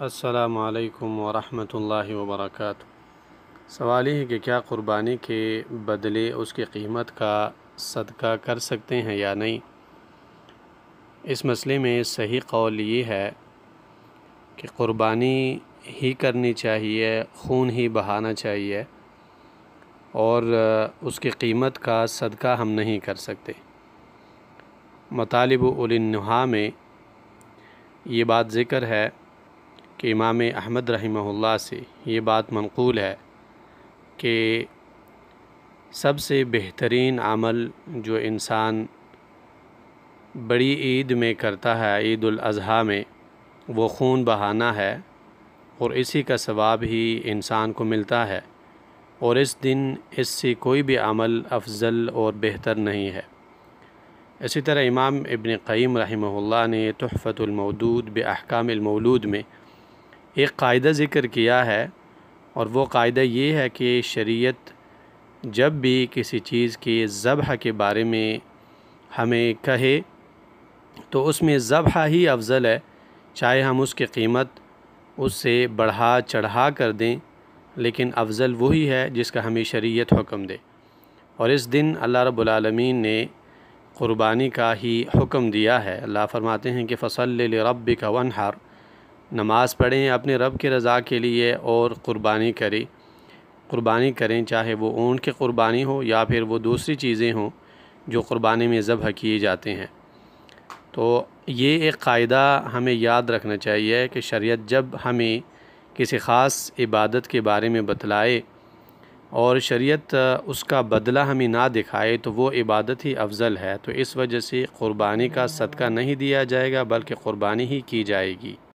السلام علیکم ورحمۃ اللہ وبرکاتہ۔ سوال یہ ہے کہ کیا قربانی کے بدلے اس کی قیمت کا صدقہ کر سکتے ہیں یا نہیں؟ اس مسئلے میں صحیح قول یہ ہے کہ قربانی ہی کرنی چاہیے، خون ہی بہانا چاہیے، اور اس کی قیمت کا صدقہ ہم نہیں کر سکتے۔ مطالب اولی النہا میں یہ بات ذکر ہے کہ امام احمد رحمہ اللہ سے یہ بات منقول ہے کہ سب سے بہترین عمل جو انسان بڑی عید میں کرتا ہے، عید الاضحیٰ میں، وہ خون بہانا ہے، اور اسی کا ثواب ہی انسان کو ملتا ہے، اور اس دن اس سے کوئی بھی عمل افضل اور بہتر نہیں ہے۔ اسی طرح امام ابن قیم رحمہ اللہ نے تحفۃ المودود باحکام المولود میں ایک قاعدہ ذکر کیا ہے، اور وہ قاعدہ یہ ہے کہ شریعت جب بھی کسی چیز کے ذبح کے بارے میں ہمیں کہے تو اس میں ذبح ہی افضل ہے، چاہے ہم اس کی قیمت اس سے بڑھا چڑھا کر دیں، لیکن افضل وہی ہے جس کا ہمیں شریعت حکم دے۔ اور اس دن اللہ رب العالمین نے قربانی کا ہی حکم دیا ہے۔ اللہ فرماتے ہیں کہ فَصَلِّ لِرَبِّكَ وَانْحَرْ، نماز پڑھیں اپنے رب کے رضا کے لیے اور قربانی کریں، چاہے وہ اونٹ کی قربانی ہو یا پھر وہ دوسری چیزیں ہوں جو قربانی میں ذبح کیے جاتے ہیں۔ تو یہ ایک قاعدہ ہمیں یاد رکھنا چاہیے کہ شریعت جب ہمیں کسی خاص عبادت کے بارے میں بتلائے اور شریعت اس کا بدلہ ہمیں نہ دکھائے تو وہ عبادت ہی افضل ہے، تو اس وجہ سے قربانی کا صدقہ نہیں دیا جائے گا بلکہ قربانی ہی کی جائے گی۔